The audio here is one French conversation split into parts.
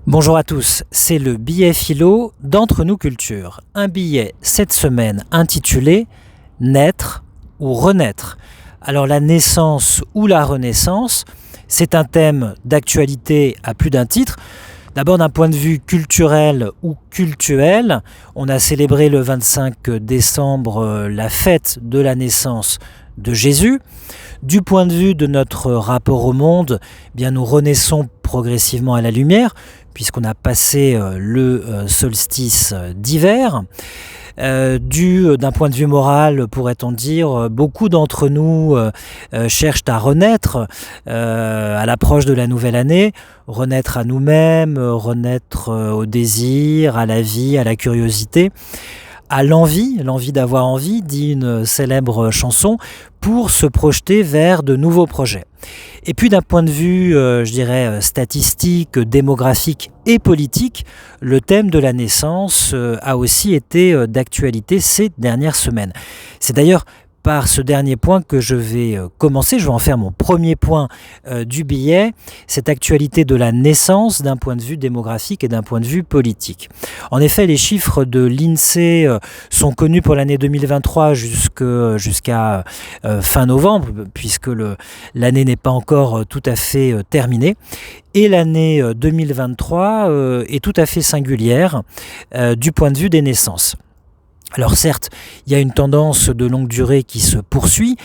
Bonjour à tous, c'est le billet philo d'Entre nous culture. Un billet cette semaine intitulé « Naître ou renaître ». Alors la naissance ou la renaissance, c'est un thème d'actualité à plus d'un titre. D'abord d'un point de vue culturel ou cultuel, on a célébré le 25 décembre la fête de la naissance de Jésus. Du point de vue de notre rapport au monde, bien nous renaissons progressivement à la lumière, puisqu'on a passé le solstice d'hiver. D'un point de vue moral, pourrait-on dire, beaucoup d'entre nous cherchent à renaître à l'approche de la nouvelle année, renaître à nous-mêmes, renaître au désir, à la vie, à la curiosité, à l'envie d'avoir envie, dit une célèbre chanson, pour se projeter vers de nouveaux projets. Et puis d'un point de vue, statistique, démographique et politique, le thème de la naissance a aussi été d'actualité ces dernières semaines. C'est d'ailleurs par ce dernier point que je vais commencer. Je vais en faire mon premier point du billet, cette actualité de la naissance d'un point de vue démographique et d'un point de vue politique. En effet, les chiffres de l'INSEE sont connus pour l'année 2023 jusqu'à fin novembre, puisque l'année n'est pas encore tout à fait terminée. Et l'année 2023 est tout à fait singulière du point de vue des naissances. Alors certes, il y a une tendance de longue durée qui se poursuit,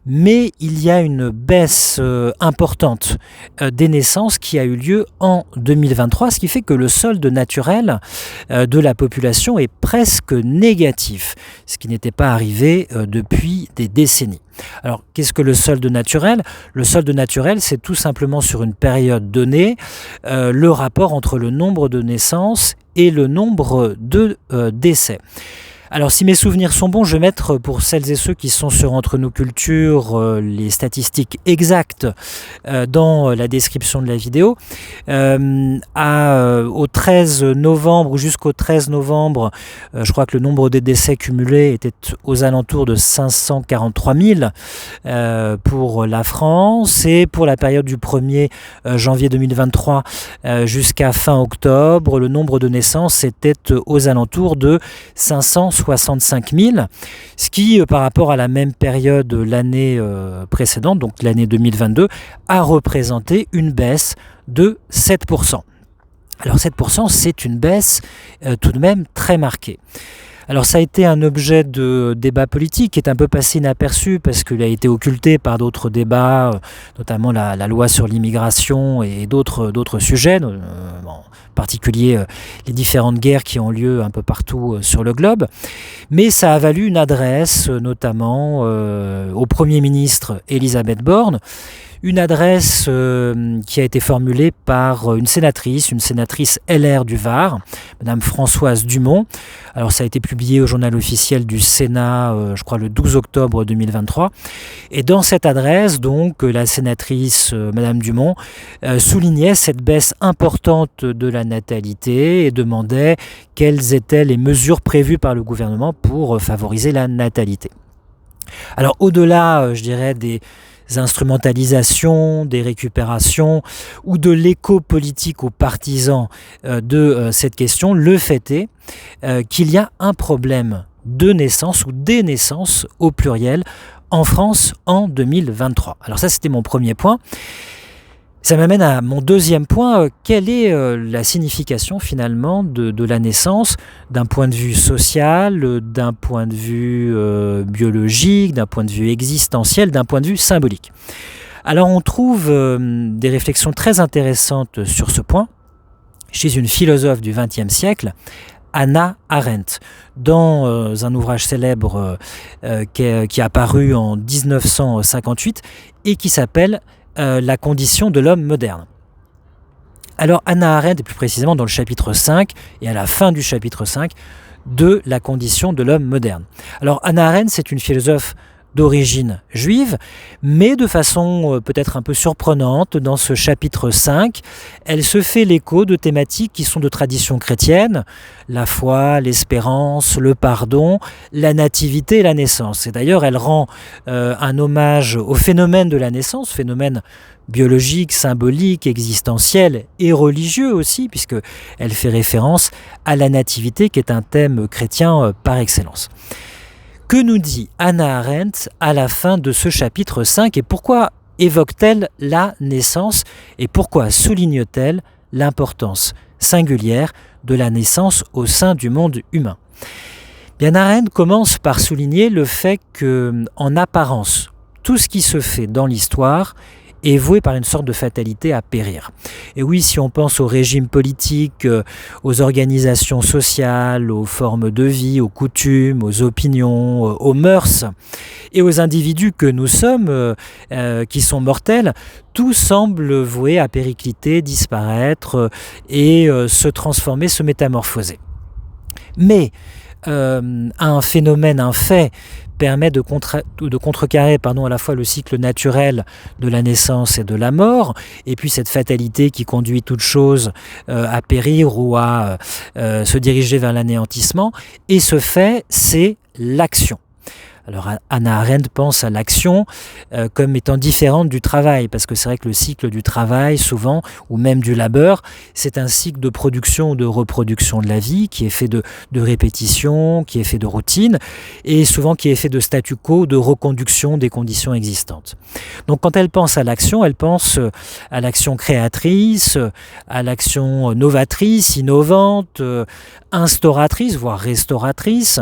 mais il y a une baisse importante des naissances qui a eu lieu en 2023, ce qui fait que le solde naturel de la population est presque négatif, ce qui n'était pas arrivé depuis des décennies. Alors, qu'est-ce que le solde naturel ? Le solde naturel, c'est tout simplement sur une période donnée, le rapport entre le nombre de naissances et le nombre de décès. Alors si mes souvenirs sont bons, je vais mettre pour celles et ceux qui sont sur Entre nous culture les statistiques exactes dans la description de la vidéo. Au 13 novembre ou jusqu'au 13 novembre, je crois que le nombre de décès cumulés était aux alentours de 543 000 pour la France, et pour la période du 1er janvier 2023 jusqu'à fin octobre, le nombre de naissances était aux alentours de 565 000, ce qui, par rapport à la même période l'année précédente, donc l'année 2022, a représenté une baisse de 7%. Alors 7%, c'est une baisse tout de même très marquée. Alors ça a été un objet de débat politique qui est un peu passé inaperçu parce qu'il a été occulté par d'autres débats, notamment la loi sur l'immigration et d'autres sujets, en particulier les différentes guerres qui ont lieu un peu partout sur le globe. Mais ça a valu une adresse notamment au Premier ministre Elisabeth Borne, une adresse qui a été formulée par une sénatrice LR du Var, Madame Françoise Dumont. Alors ça a été publié au journal officiel du Sénat, je crois le 12 octobre 2023. Et dans cette adresse, donc, la sénatrice Madame Dumont soulignait cette baisse importante de la natalité et demandait quelles étaient les mesures prévues par le gouvernement pour favoriser la natalité. Alors au-delà, des instrumentalisations, des récupérations ou de l'écho politique aux partisans de cette question, le fait est qu'il y a un problème de naissance ou des naissances au pluriel en France en 2023. Alors ça, c'était mon premier point. Ça m'amène à mon deuxième point. Quelle est la signification finalement de la naissance d'un point de vue social, d'un point de vue biologique, d'un point de vue existentiel, d'un point de vue symbolique ? Alors on trouve des réflexions très intéressantes sur ce point chez une philosophe du XXe siècle, Hannah Arendt, dans un ouvrage célèbre qui est apparu en 1958 et qui s'appelle La condition de l'homme moderne. Alors Hannah Arendt, et plus précisément dans le chapitre 5, et à la fin du chapitre 5, de La condition de l'homme moderne. Alors Hannah Arendt, c'est une philosophe d'origine juive, mais de façon peut-être un peu surprenante, dans ce chapitre 5, elle se fait l'écho de thématiques qui sont de tradition chrétienne, la foi, l'espérance, le pardon, la nativité et la naissance. Et d'ailleurs, elle rend un hommage au phénomène de la naissance, phénomène biologique, symbolique, existentiel et religieux aussi, puisqu'elle fait référence à la nativité qui est un thème chrétien par excellence. Que nous dit Hannah Arendt à la fin de ce chapitre 5 et pourquoi évoque-t-elle la naissance et pourquoi souligne-t-elle l'importance singulière de la naissance au sein du monde humain? Bien, Arendt commence par souligner le fait que, en apparence, tout ce qui se fait dans l'histoire est voué par une sorte de fatalité à périr. Et oui, si on pense aux régimes politiques, aux organisations sociales, aux formes de vie, aux coutumes, aux opinions, aux mœurs et aux individus que nous sommes, qui sont mortels, tout semble voué à péricliter, disparaître et se transformer, se métamorphoser. Mais un phénomène, un fait, permet de contrecarrer à la fois le cycle naturel de la naissance et de la mort, et puis cette fatalité qui conduit toute chose à périr ou à se diriger vers l'anéantissement. Et ce fait, c'est l'action. Alors Hannah Arendt pense à l'action comme étant différente du travail, parce que c'est vrai que le cycle du travail, souvent, ou même du labeur, c'est un cycle de production ou de reproduction de la vie qui est fait de répétition, qui est fait de routine, et souvent qui est fait de statu quo, de reconduction des conditions existantes. Donc quand elle pense à l'action, elle pense à l'action créatrice, à l'action novatrice, innovante, instauratrice, voire restauratrice,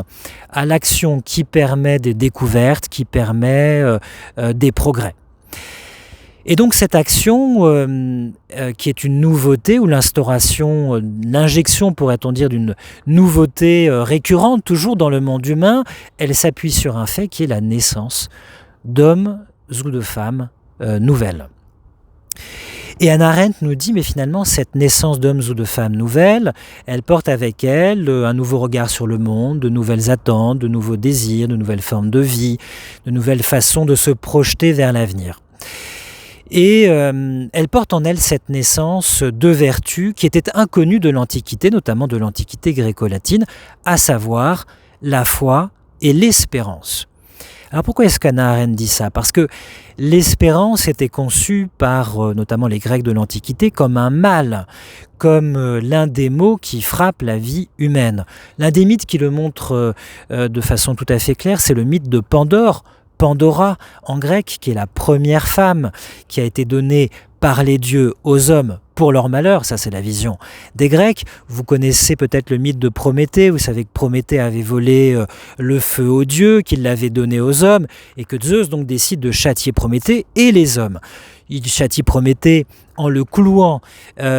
à l'action qui permet des découvertes, qui permet des progrès. Et donc cette action qui est une nouveauté, ou l'instauration, l'injection pourrait-on dire d'une nouveauté récurrente toujours dans le monde humain, elle s'appuie sur un fait qui est la naissance d'hommes ou de femmes nouvelles. Et Hannah Arendt nous dit, mais finalement, cette naissance d'hommes ou de femmes nouvelles, elle porte avec elle un nouveau regard sur le monde, de nouvelles attentes, de nouveaux désirs, de nouvelles formes de vie, de nouvelles façons de se projeter vers l'avenir. Et elle porte en elle cette naissance de vertus qui étaient inconnues de l'Antiquité, notamment de l'Antiquité gréco-latine, à savoir la foi et l'espérance. Alors pourquoi est-ce qu'Hannah Arendt dit ça? Parce que l'espérance était conçue par notamment les Grecs de l'Antiquité comme un mal, comme l'un des maux qui frappe la vie humaine. L'un des mythes qui le montre de façon tout à fait claire, c'est le mythe de Pandore, Pandora en grec, qui est la première femme qui a été donnée par les dieux aux hommes pour leur malheur. Ça, c'est la vision des Grecs. Vous connaissez peut-être le mythe de Prométhée. Vous savez que Prométhée avait volé le feu aux dieux, qu'il l'avait donné aux hommes, et que Zeus donc décide de châtier Prométhée et les hommes. Il châtie Prométhée en le clouant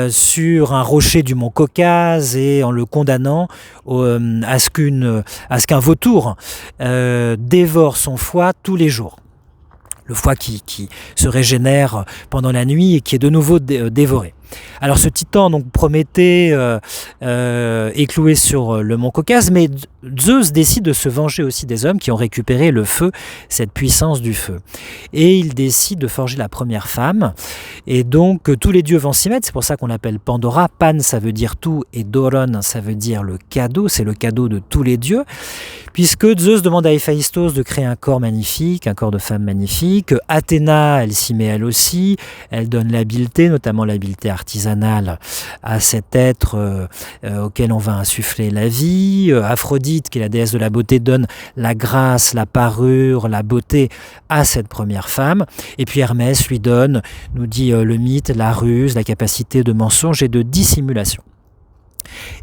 sur un rocher du mont Caucase et en le condamnant à ce qu'un vautour dévore son foie tous les jours. Le foie qui se régénère pendant la nuit et qui est de nouveau dévoré. Alors ce titan, donc Prométhée, est cloué sur le mont Caucase, mais Zeus décide de se venger aussi des hommes qui ont récupéré le feu, cette puissance du feu. Et il décide de forger la première femme, et donc tous les dieux vont s'y mettre, c'est pour ça qu'on l'appelle Pandora. Pan, ça veut dire tout, et Doron, ça veut dire le cadeau, c'est le cadeau de tous les dieux, puisque Zeus demande à Héphaïstos de créer un corps magnifique, un corps de femme magnifique. Athéna, elle s'y met elle aussi, elle donne l'habileté, notamment l'habileté artisanale, à cet être auquel on va insuffler la vie. Aphrodite, qui est la déesse de la beauté, donne la grâce, la parure, la beauté à cette première femme. Et puis Hermès lui donne, nous dit le mythe, la ruse, la capacité de mensonge et de dissimulation.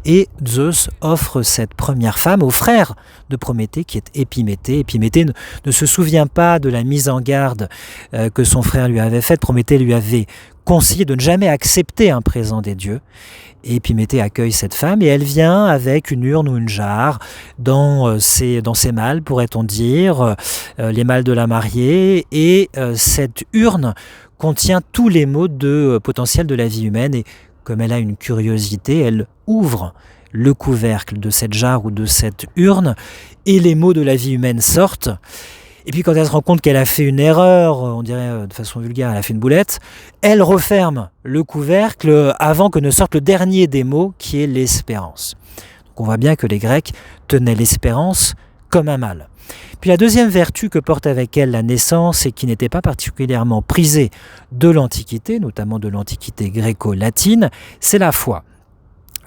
Et Zeus offre cette première femme au frère de Prométhée, qui est Épiméthée. Épiméthée ne se souvient pas de la mise en garde que son frère lui avait faite. Prométhée lui avait conseillé de ne jamais accepter un présent des dieux. Et Épiméthée accueille cette femme et elle vient avec une urne ou une jarre dans ses malles, pourrait-on dire, les malles de la mariée. Et cette urne contient tous les maux potentiels de la vie humaine. Et comme elle a une curiosité, elle ouvre le couvercle de cette jarre ou de cette urne et les maux de la vie humaine sortent. Et puis quand elle se rend compte qu'elle a fait une erreur, on dirait de façon vulgaire, elle a fait une boulette, elle referme le couvercle avant que ne sorte le dernier des mots qui est l'espérance. Donc on voit bien que les Grecs tenaient l'espérance comme un mal. Puis la deuxième vertu que porte avec elle la naissance et qui n'était pas particulièrement prisée de l'Antiquité, notamment de l'Antiquité gréco-latine, c'est la foi.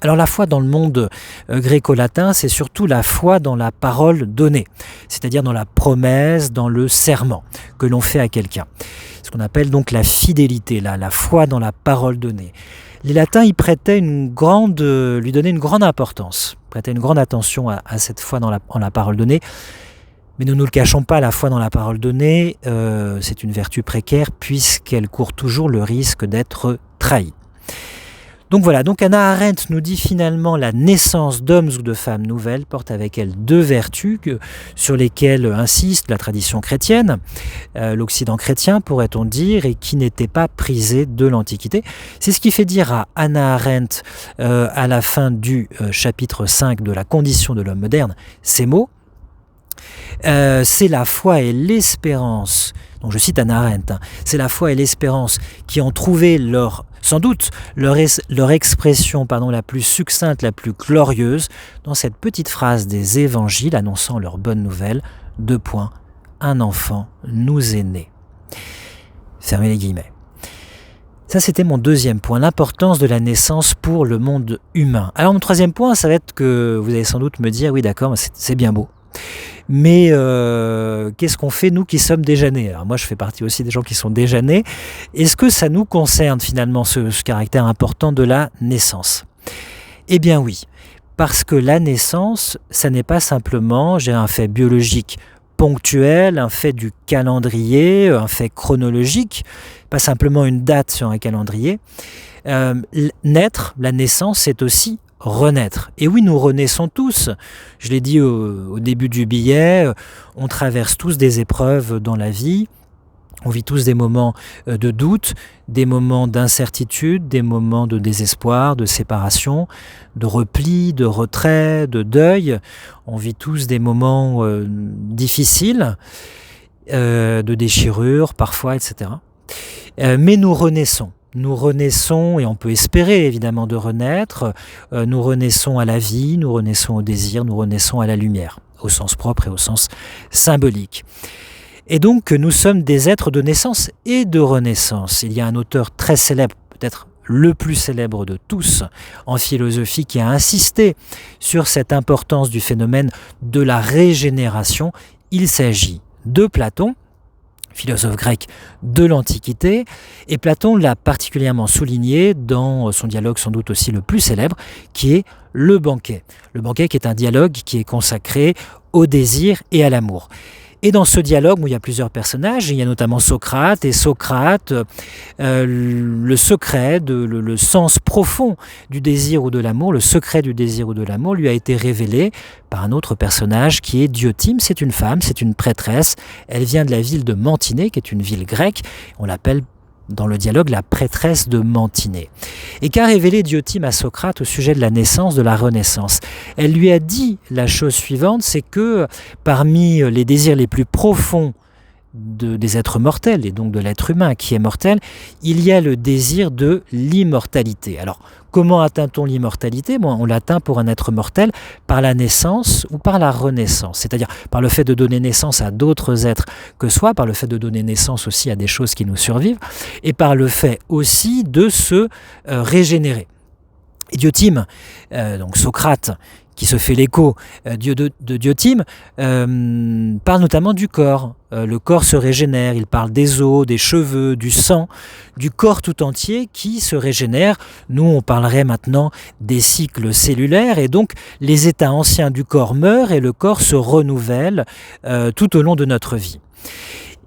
Alors la foi dans le monde gréco-latin, c'est surtout la foi dans la parole donnée, c'est-à-dire dans la promesse, dans le serment que l'on fait à quelqu'un. Ce qu'on appelle donc la fidélité, la foi dans la parole donnée. Les Latins y prêtaient lui donnaient une grande importance, prêtaient une grande attention à cette foi dans la parole donnée. Mais nous ne nous le cachons pas, la foi dans la parole donnée, c'est une vertu précaire puisqu'elle court toujours le risque d'être trahie. Donc voilà, donc Hannah Arendt nous dit finalement la naissance d'hommes ou de femmes nouvelles porte avec elle deux vertus sur lesquelles insiste la tradition chrétienne, l'Occident chrétien pourrait-on dire, et qui n'étaient pas prisées de l'Antiquité. C'est ce qui fait dire à Hannah Arendt à la fin du chapitre 5 de la condition de l'homme moderne ces mots. C'est la foi et l'espérance, donc je cite Hannah Arendt, c'est la foi et l'espérance qui ont trouvé sans doute leur expression la plus succincte, la plus glorieuse, dans cette petite phrase des évangiles annonçant leur bonne nouvelle, : un enfant nous est né. Fermez les guillemets. Ça, c'était mon deuxième point, l'importance de la naissance pour le monde humain. Alors mon troisième point, ça va être que vous allez sans doute me dire, oui d'accord, c'est bien beau. Mais qu'est-ce qu'on fait, nous qui sommes déjà nés ? Alors moi, je fais partie aussi des gens qui sont déjà nés. Est-ce que ça nous concerne finalement, ce caractère important de la naissance ? Eh bien oui, parce que la naissance, ça n'est pas simplement un fait biologique ponctuel, un fait du calendrier, un fait chronologique, pas simplement une date sur un calendrier. Naître, la naissance, c'est aussi renaître. Et oui, nous renaissons tous. Je l'ai dit au début du billet, on traverse tous des épreuves dans la vie. On vit tous des moments de doute, des moments d'incertitude, des moments de désespoir, de séparation, de repli, de retrait, de deuil. On vit tous des moments difficiles, de déchirure parfois, etc. Mais nous renaissons. Nous renaissons, et on peut espérer évidemment de renaître, nous renaissons à la vie, nous renaissons au désir, nous renaissons à la lumière, au sens propre et au sens symbolique. Et donc nous sommes des êtres de naissance et de renaissance. Il y a un auteur très célèbre, peut-être le plus célèbre de tous en philosophie, qui a insisté sur cette importance du phénomène de la régénération. Il s'agit de Platon, philosophe grec de l'Antiquité, et Platon l'a particulièrement souligné dans son dialogue sans doute aussi le plus célèbre, qui est le banquet. Le banquet qui est un dialogue qui est consacré au désir et à l'amour. Et dans ce dialogue, où il y a plusieurs personnages, il y a notamment Socrate, et Socrate, le secret, le sens profond du désir ou de l'amour, le secret du désir ou de l'amour lui a été révélé par un autre personnage qui est Diotime. C'est une femme, c'est une prêtresse, elle vient de la ville de Mantinée, qui est une ville grecque, on l'appelle dans le dialogue la prêtresse de Mantinée. Et qu'a révélé Diotime à Socrate au sujet de la naissance, de la renaissance ? Elle lui a dit la chose suivante, c'est que parmi les désirs les plus profonds des êtres mortels, et donc de l'être humain qui est mortel, il y a le désir de l'immortalité. Alors, comment atteint-on l'immortalité ? On l'atteint pour un être mortel par la naissance ou par la renaissance, c'est-à-dire par le fait de donner naissance à d'autres êtres que soi, par le fait de donner naissance aussi à des choses qui nous survivent, et par le fait aussi de se régénérer. Et Diotime, donc Socrate, qui se fait l'écho de Diotime, parle notamment du corps. Le corps se régénère, il parle des os, des cheveux, du sang, du corps tout entier qui se régénère. Nous, on parlerait maintenant des cycles cellulaires, et donc les états anciens du corps meurent et le corps se renouvelle tout au long de notre vie.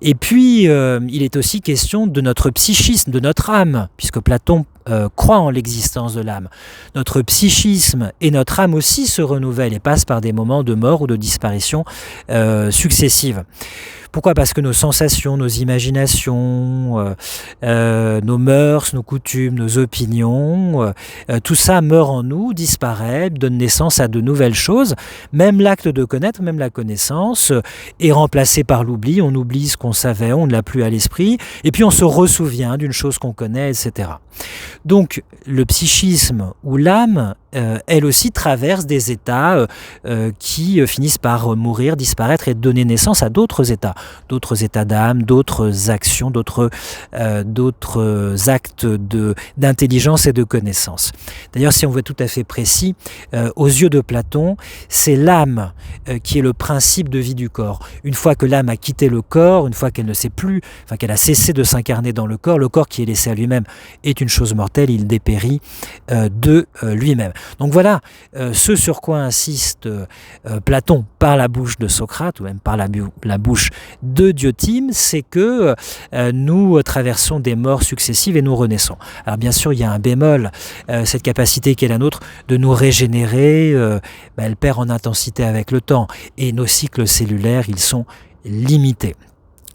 Et puis, il est aussi question de notre psychisme, de notre âme, puisque Platon croit en l'existence de l'âme. Notre psychisme et notre âme aussi se renouvellent et passent par des moments de mort ou de disparition successives. Pourquoi ? Parce que nos sensations, nos imaginations, nos mœurs, nos coutumes, nos opinions, tout ça meurt en nous, disparaît, donne naissance à de nouvelles choses. Même l'acte de connaître, même la connaissance, est remplacé par l'oubli. On oublie ce qu'on savait, on ne l'a plus à l'esprit, et puis on se ressouvient d'une chose qu'on connaît, etc. Donc le psychisme ou l'âme elle aussi traverse des états qui finissent par mourir, disparaître et donner naissance à d'autres états d'âme, d'autres actions, d'autres actes d'intelligence et de connaissance. D'ailleurs, si on veut être tout à fait précis, aux yeux de Platon, c'est l'âme qui est le principe de vie du corps. Une fois que l'âme a quitté le corps, une fois qu'elle ne sait plus, qu'elle a cessé de s'incarner dans le corps qui est laissé à lui-même est une chose mortelle, il dépérit de lui-même. Donc voilà ce sur quoi insiste Platon par la bouche de Socrate, ou même par la bouche de Diotima, c'est que nous traversons des morts successives et nous renaissons. Alors bien sûr, il y a un bémol, cette capacité qui est la nôtre de nous régénérer, elle perd en intensité avec le temps, et nos cycles cellulaires, ils sont limités.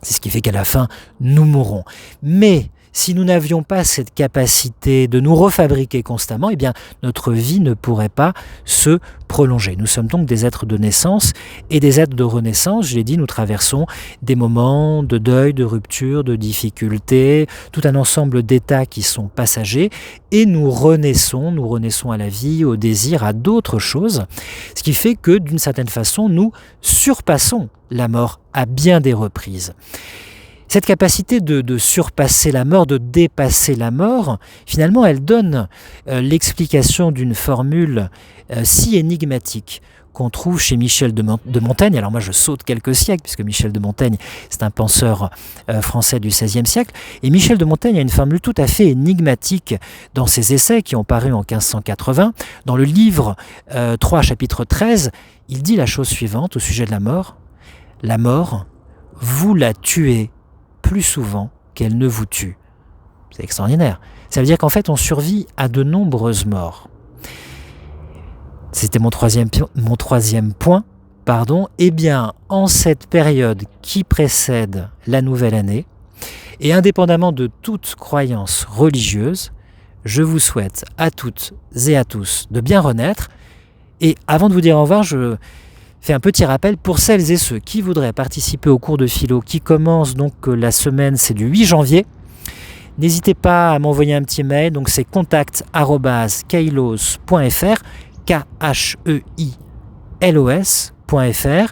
C'est ce qui fait qu'à la fin, nous mourrons. Mais si nous n'avions pas cette capacité de nous refabriquer constamment, eh bien, notre vie ne pourrait pas se prolonger. Nous sommes donc des êtres de naissance et des êtres de renaissance. Je l'ai dit, nous traversons des moments de deuil, de rupture, de difficultés, tout un ensemble d'états qui sont passagers, et nous renaissons à la vie, au désir, à d'autres choses, ce qui fait que, d'une certaine façon, nous surpassons la mort à bien des reprises. Cette capacité de surpasser la mort, de dépasser la mort, finalement, elle donne l'explication d'une formule si énigmatique qu'on trouve chez Michel de Montaigne. Alors moi, je saute quelques siècles, puisque Michel de Montaigne, c'est un penseur français du XVIe siècle. Et Michel de Montaigne a une formule tout à fait énigmatique dans ses essais qui ont paru en 1580. Dans le livre 3, chapitre 13, il dit la chose suivante au sujet de la mort. La mort, vous la tuez plus souvent qu'elle ne vous tue. C'est extraordinaire. Ça veut dire qu'en fait, on survit à de nombreuses morts. C'était mon troisième point. Eh bien, en cette période qui précède la nouvelle année, et indépendamment de toute croyance religieuse, je vous souhaite à toutes et à tous de bien renaître. Et avant de vous dire au revoir, je fais un petit rappel pour celles et ceux qui voudraient participer au cours de philo qui commence donc la semaine, c'est du 8 janvier. N'hésitez pas à m'envoyer un petit mail, donc c'est contact@kailos.fr, KHEILOS.fr,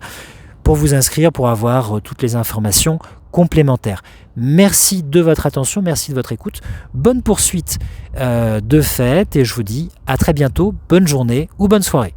pour vous inscrire, pour avoir toutes les informations complémentaires. Merci de votre attention, merci de votre écoute. Bonne poursuite de fête et je vous dis à très bientôt, bonne journée ou bonne soirée.